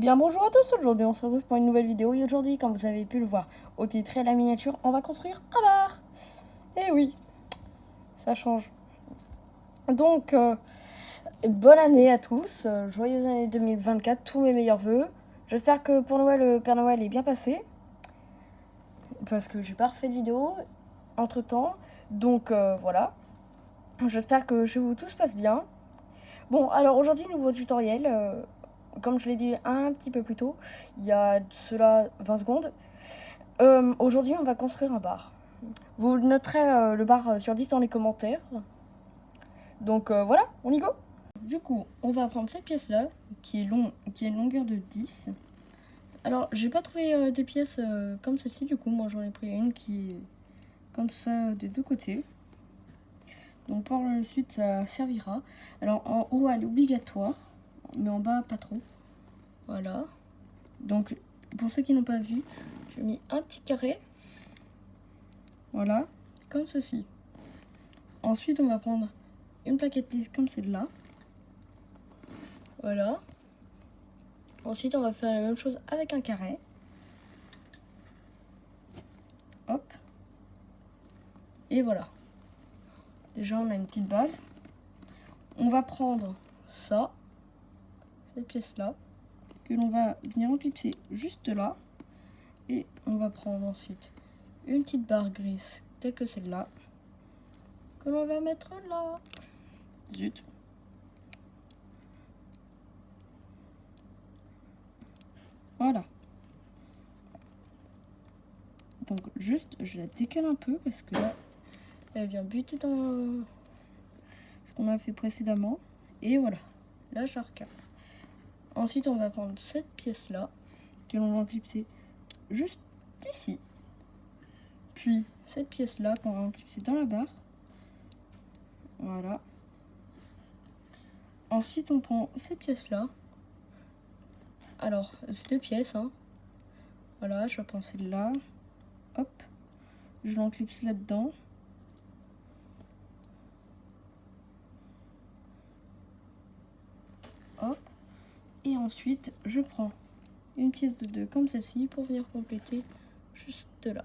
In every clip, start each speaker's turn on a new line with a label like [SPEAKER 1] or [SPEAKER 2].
[SPEAKER 1] Bien bonjour à tous, aujourd'hui on se retrouve pour une nouvelle vidéo et aujourd'hui, comme vous avez pu le voir au titre et la miniature, on va construire un bar. Et oui, ça change. Donc, bonne année à tous, joyeuse année 2024, tous mes meilleurs vœux. J'espère que pour Noël, le Père Noël est bien passé, parce que j'ai pas refait de vidéo entre temps. Donc voilà, j'espère que chez vous tout se passe bien. Bon, alors aujourd'hui, nouveau tutoriel. Comme je l'ai dit un petit peu plus tôt, il y a cela 20 secondes. Aujourd'hui, on va construire un bar. Vous noterez le bar sur 10 dans les commentaires. Donc voilà, on y go. Du coup, on va prendre cette pièce-là, qui est une longueur de 10. Alors, j'ai pas trouvé des pièces comme celle-ci, du coup, moi j'en ai pris une qui est comme ça des deux côtés. Donc par la suite, ça servira. Alors, en haut, elle est obligatoire, mais en bas, pas trop. Voilà. Donc, pour ceux qui n'ont pas vu, j'ai mis un petit carré. Voilà, comme ceci. Ensuite, on va prendre une plaquette lisse comme celle-là. Voilà. Ensuite, on va faire la même chose avec un carré. Hop. Et voilà. Déjà, on a une petite base. On va prendre ça, cette pièce-là, que l'on va venir enclipser juste là. Et on va prendre ensuite une petite barre grise, telle que celle-là, que l'on va mettre là. Zut. Voilà. Donc juste, je la décale un peu parce que là, elle vient buter dans ce qu'on a fait précédemment. Et voilà. Là, je la recale. Ensuite, on va prendre cette pièce-là, que l'on va clipser juste ici. Puis, cette pièce-là, qu'on va clipser dans la barre. Voilà. Ensuite, on prend cette pièce-là. Alors, c'est deux pièces, hein. Voilà, je prends celle-là. Hop. Je l'enclipse là-dedans. Hop. Et ensuite, je prends une pièce de 2 comme celle-ci pour venir compléter juste là.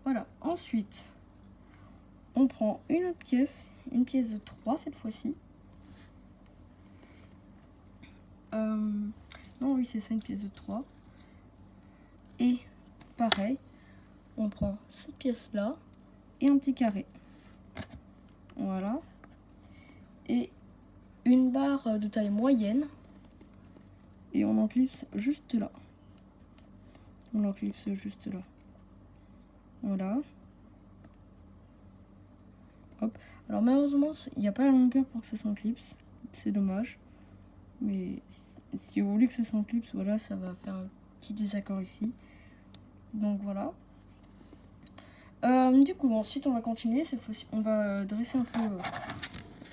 [SPEAKER 1] Voilà. Ensuite, on prend une autre pièce, une pièce de 3 cette fois-ci. Non, oui, c'est ça, une pièce de 3. Et pareil, on prend cette pièce-là et un petit carré. Voilà. Et une barre de taille moyenne. Et on enclipse juste là. On enclipse juste là. Voilà. Hop. Alors malheureusement, il n'y a pas la longueur pour que ça s'enclipse. C'est dommage. Mais si vous voulez que ça s'enclipse, voilà, ça va faire un petit désaccord ici. Donc voilà. Du coup, ensuite, on va continuer. Cette fois-ci, on va dresser un peu...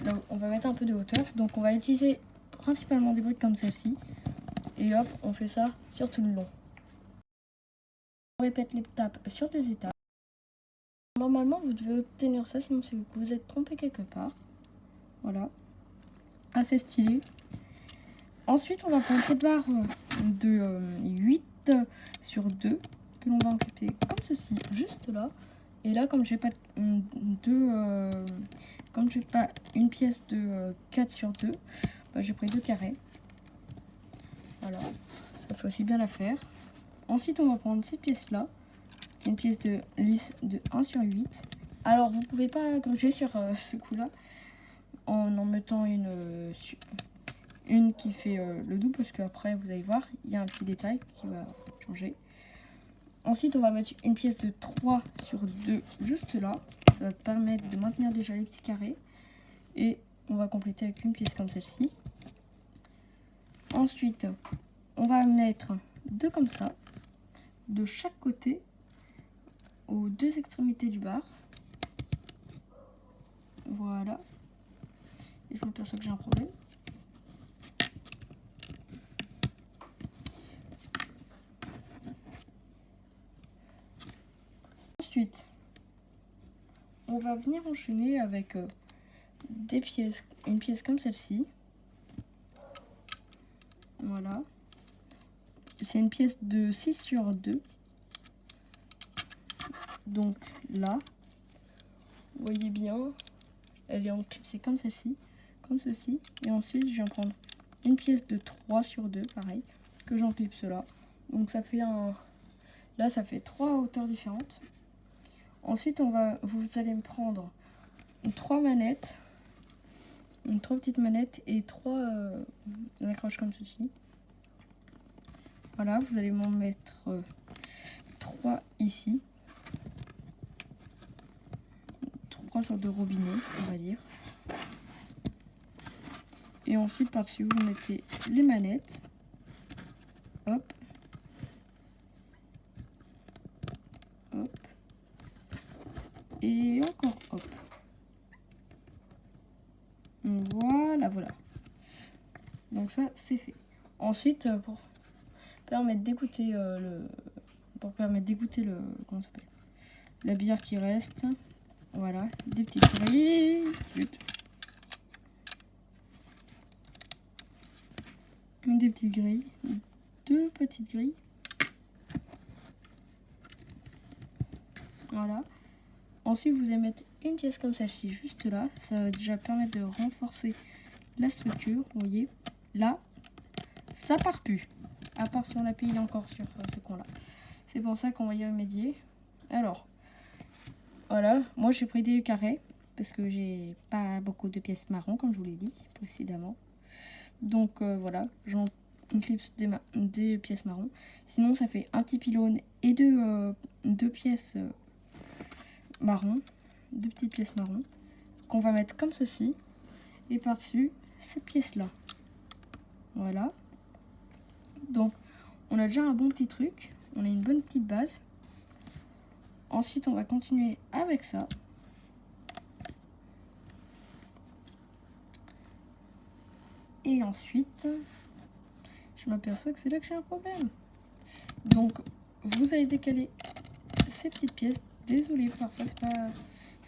[SPEAKER 1] là, on va mettre un peu de hauteur. Donc on va utiliser principalement des briques comme celle-ci. Et hop, on fait ça sur tout le long. On répète l'étape sur 2 étapes. Normalement, vous devez obtenir ça, sinon c'est que vous êtes trompé quelque part. Voilà. Assez stylé. Ensuite, on va prendre cette barre de 8 sur 2 que l'on va enclipser comme ceci, juste là. Et là, comme j'ai pas une pièce de 4 sur 2, bah, j'ai pris 2 carrés. Voilà, ça fait aussi bien l'affaire. Ensuite, on va prendre cette pièce-là, une pièce de lisse de 1 sur 8. Alors, vous pouvez pas gruger sur ce coup-là en mettant une qui fait le double, parce qu'après, vous allez voir, il y a un petit détail qui va changer. Ensuite, on va mettre une pièce de 3 sur 2 juste là. Ça va permettre de maintenir déjà les petits carrés. Et on va compléter avec une pièce comme celle-ci. Ensuite, on va mettre 2 comme ça, de chaque côté, aux 2 extrémités du bar. Voilà. Et je m'aperçois que j'ai un problème. Ensuite, on va venir enchaîner avec une pièce comme celle-ci. Voilà. C'est une pièce de 6 sur 2. Donc là, vous voyez bien, elle est enclipsée comme celle-ci, comme ceci. Et ensuite, je viens prendre une pièce de 3 sur 2, pareil, que j'enclipse là. Donc ça fait un... Là, ça fait 3 hauteurs différentes. Ensuite, vous allez me prendre 3 manettes, une 3 petites manettes et 3 accroches comme ceci. Voilà, vous allez m'en mettre 3 ici. 3 sortes de robinets, on va dire. Et ensuite, par-dessus, vous mettez les manettes. Hop. Hop. Et encore hop. Voilà, voilà. Donc ça, c'est fait. Ensuite, pour permettre d'écouter comment ça s'appelle, la bière qui reste, voilà, des petites grilles. Des petites grilles, 2 petites grilles. Voilà. Ensuite, vous allez mettre une pièce comme celle-ci, juste là. Ça va déjà permettre de renforcer la structure. Vous voyez, là, ça part plus. À part si on appuie encore sur ce coin-là. C'est pour ça qu'on va y remédier. Alors, voilà. Moi, j'ai pris des carrés. Parce que j'ai pas beaucoup de pièces marron, comme je vous l'ai dit précédemment. Donc, voilà. J'en clipse des pièces marron. Sinon, ça fait un petit pylône et deux pièces marron, 2 petites pièces marron qu'on va mettre comme ceci et par-dessus cette pièce là. Voilà. Donc on a déjà un bon petit truc, on a une bonne petite base. Ensuite on va continuer avec ça. Et ensuite je m'aperçois que c'est là que j'ai un problème. Donc vous allez décaler ces petites pièces. Désolée, parfois c'est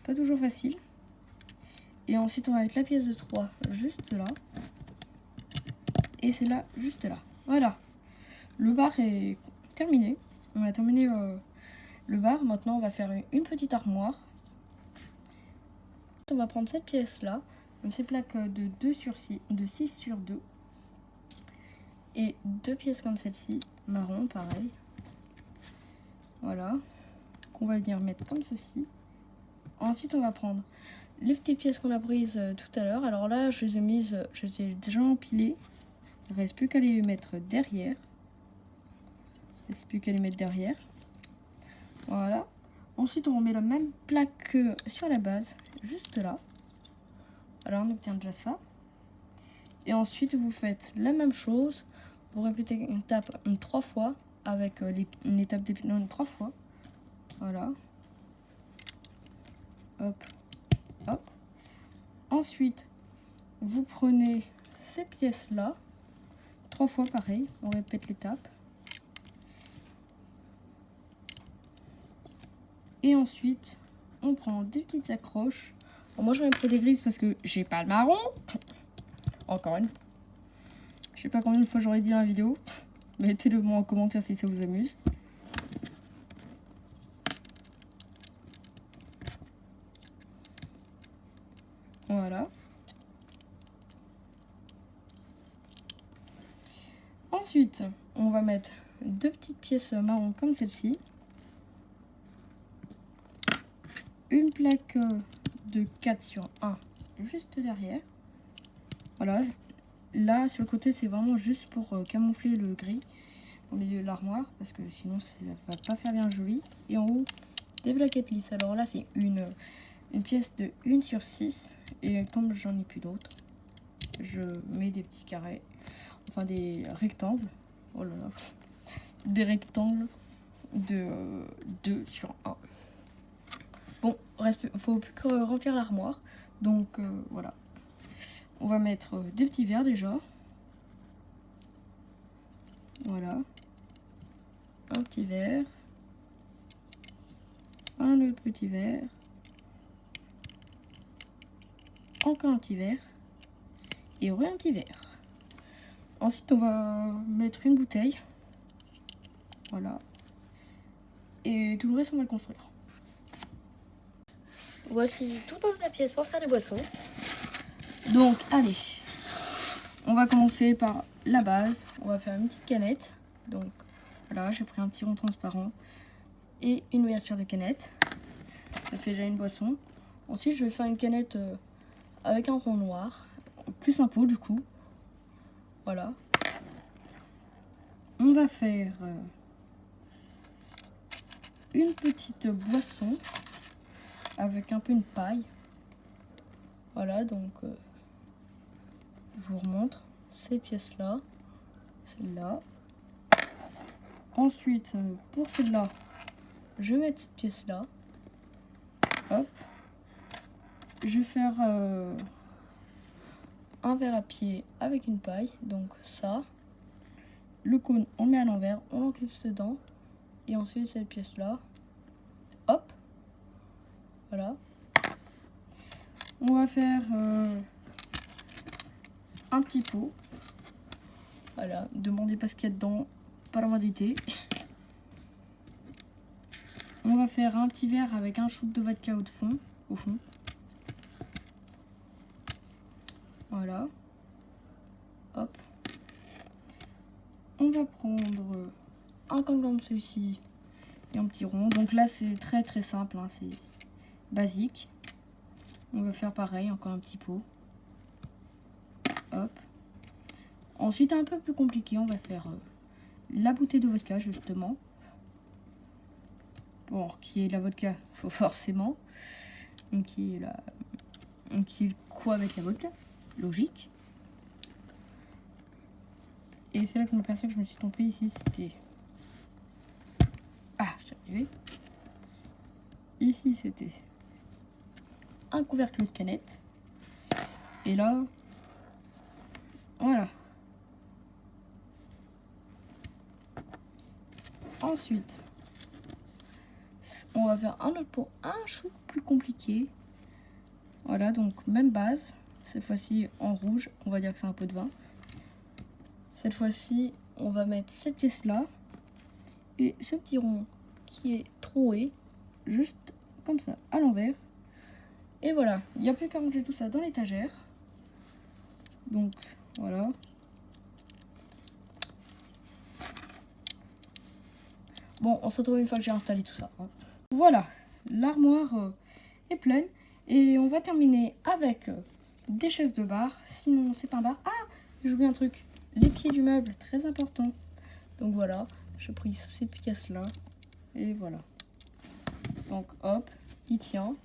[SPEAKER 1] pas toujours facile. Et ensuite on va mettre la pièce de 3 juste là. Et c'est là, juste là. Voilà. Le bar est terminé. On a terminé le bar. Maintenant on va faire une petite armoire. On va prendre cette pièce là. Ces plaques de 6 sur 2. Et 2 pièces comme celle-ci. Marron, pareil. Voilà. Qu'on va venir mettre comme ceci. Ensuite on va prendre les petites pièces qu'on a prises tout à l'heure. Alors là je les ai déjà empilées. Il ne reste plus qu'à les mettre derrière. Voilà. Ensuite on remet la même plaque que sur la base. Juste là. Alors on obtient déjà ça. Et ensuite vous faites la même chose. Vous répétez une étape 3 fois. Avec une étape des pylônes 3 fois. Voilà. Hop. Hop. Ensuite, vous prenez ces pièces-là. 3 fois pareil. On répète l'étape. Et ensuite, on prend des petites accroches. Bon, moi, j'en ai pris des grises parce que j'ai pas le marron. Encore une fois. Je sais pas combien de fois j'aurais dit dans la vidéo. Mettez-le moi en commentaire si ça vous amuse. Voilà. Ensuite, on va mettre 2 petites pièces marron comme celle-ci. Une plaque de 4 sur 1 juste derrière. Voilà. Là, sur le côté, c'est vraiment juste pour camoufler le gris au milieu de l'armoire. Parce que sinon, ça va pas faire bien joli. Et en haut, des plaquettes lisses. Alors là, c'est une pièce de 1 sur 6. Et comme j'en ai plus d'autres, je mets des petits carrés. Enfin, des rectangles. Oh là là. Des rectangles de 2 sur 1. Bon, faut plus que remplir l'armoire. Donc, voilà. On va mettre des petits verres déjà. Voilà. Un petit verre. Un autre petit verre. Encore un petit verre. Et un petit verre. Ensuite, on va mettre une bouteille. Voilà. Et tout le reste, on va le construire.
[SPEAKER 2] Voici tout dans la pièce pour faire des boissons.
[SPEAKER 1] Donc, allez. On va commencer par la base. On va faire une petite canette. Donc, voilà, j'ai pris un petit rond transparent et une ouverture de canette. Ça fait déjà une boisson. Ensuite, je vais faire une canette avec un rond noir. Plus simple, du coup. Voilà. On va faire une petite boisson avec un peu une paille. Voilà, donc je vous remontre ces pièces-là, celle-là. Ensuite, pour celle-là, je vais mettre cette pièce-là. Hop. Je vais faire un verre à pied avec une paille, donc ça. Le cône, on le met à l'envers, on l'enclipse dedans. Et ensuite, cette pièce-là. Hop. Voilà. On va faire un petit pot. Voilà. Demandez pas ce qu'il y a dedans. Pas la moindre idée. On va faire un petit verre avec un shoot de vodka au fond. Voilà. Hop. On va prendre un cancan de celui-ci et un petit rond. Donc là, c'est très très simple, hein, c'est basique. On va faire pareil, encore un petit pot. Hop. Ensuite, un peu plus compliqué, on va faire la bouteille de vodka, justement. Bon, qui est la vodka, faut forcément. Donc, qui est quoi avec la vodka? Logique. Et c'est là que je me perçois que je me suis trompée ici, c'était... Ah, j'y arrivé. Ici, c'était un couvercle de canette. Et là, voilà. Ensuite, on va faire un autre pot, un chou plus compliqué. Voilà, donc même base. Cette fois-ci en rouge, on va dire que c'est un pot de vin. Cette fois-ci, on va mettre cette pièce-là. Et ce petit rond qui est troué, juste comme ça, à l'envers. Et voilà, il n'y a plus qu'à ranger tout ça dans l'étagère. Donc, voilà. Bon, on se retrouve une fois que j'ai installé tout ça, hein. Voilà, l'armoire est pleine. Et on va terminer avec des chaises de bar. Sinon, c'est pas un bar. Ah, j'ai oublié un truc. Les pieds du meuble, très important. Donc voilà, j'ai pris ces pièces-là. Et voilà. Donc hop, il tient.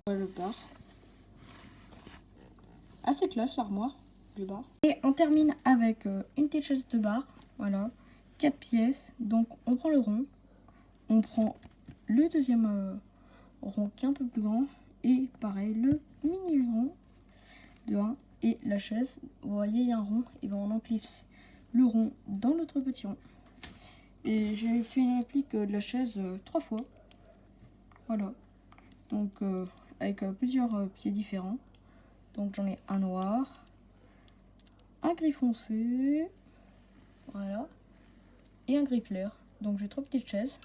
[SPEAKER 1] Le bar. Assez classe l'armoire du bar. Et on termine avec une petite chaise de bar. Voilà. 4 pièces. Donc on prend le rond. On prend le deuxième rond qui est un peu plus grand. Et pareil, le mini rond de 1. Et la chaise, vous voyez, il y a un rond. Et ben on enclipse le rond dans notre petit rond. Et j'ai fait une réplique de la chaise 3 fois. Voilà. Donc avec plusieurs pieds différents. Donc j'en ai un noir, un gris foncé, voilà, et un gris clair. Donc j'ai 3 petites chaises.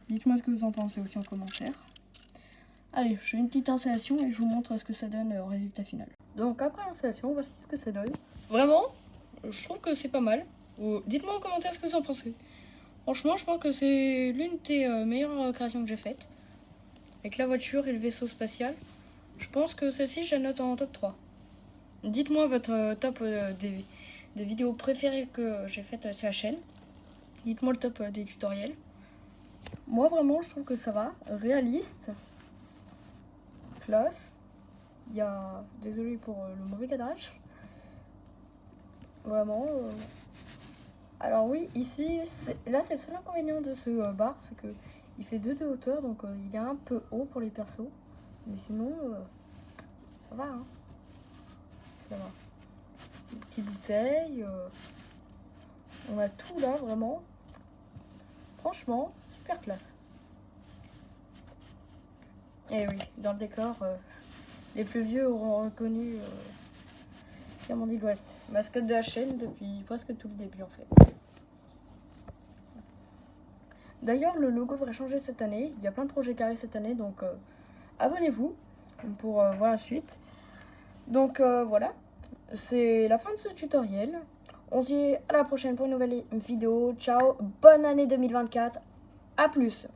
[SPEAKER 1] Dites-moi ce que vous en pensez aussi en commentaire. Allez, je fais une petite installation et je vous montre ce que ça donne au résultat final. Donc après l'installation, voici ce que ça donne. Vraiment, je trouve que c'est pas mal. Dites-moi en commentaire ce que vous en pensez. Franchement, je pense que c'est l'une des meilleures créations que j'ai faites. Avec la voiture et le vaisseau spatial. Je pense que celle-ci, je la note en top 3. Dites-moi votre top des vidéos préférées que j'ai faites sur la chaîne. Dites-moi le top des tutoriels. Moi, vraiment, je trouve que ça va. Réaliste. Classe. Il y a... Désolé pour le mauvais cadrage. Vraiment. Alors oui, ici, là, c'est le seul inconvénient de ce bar. C'est que il fait 2 de hauteur, donc il est un peu haut pour les persos. Mais sinon, ça va, hein. Ça va. Des petites bouteilles. On a tout là, vraiment. Franchement, super classe. Et oui, dans le décor, les plus vieux auront reconnu Picardie de l'Ouest. Mascotte de la chaîne depuis presque tout le début en fait. D'ailleurs, le logo devrait changer cette année. Il y a plein de projets qui arrivent cette année, donc abonnez-vous pour voir la suite. Donc voilà, c'est la fin de ce tutoriel. On se dit à la prochaine pour une nouvelle vidéo. Ciao, bonne année 2024. À plus.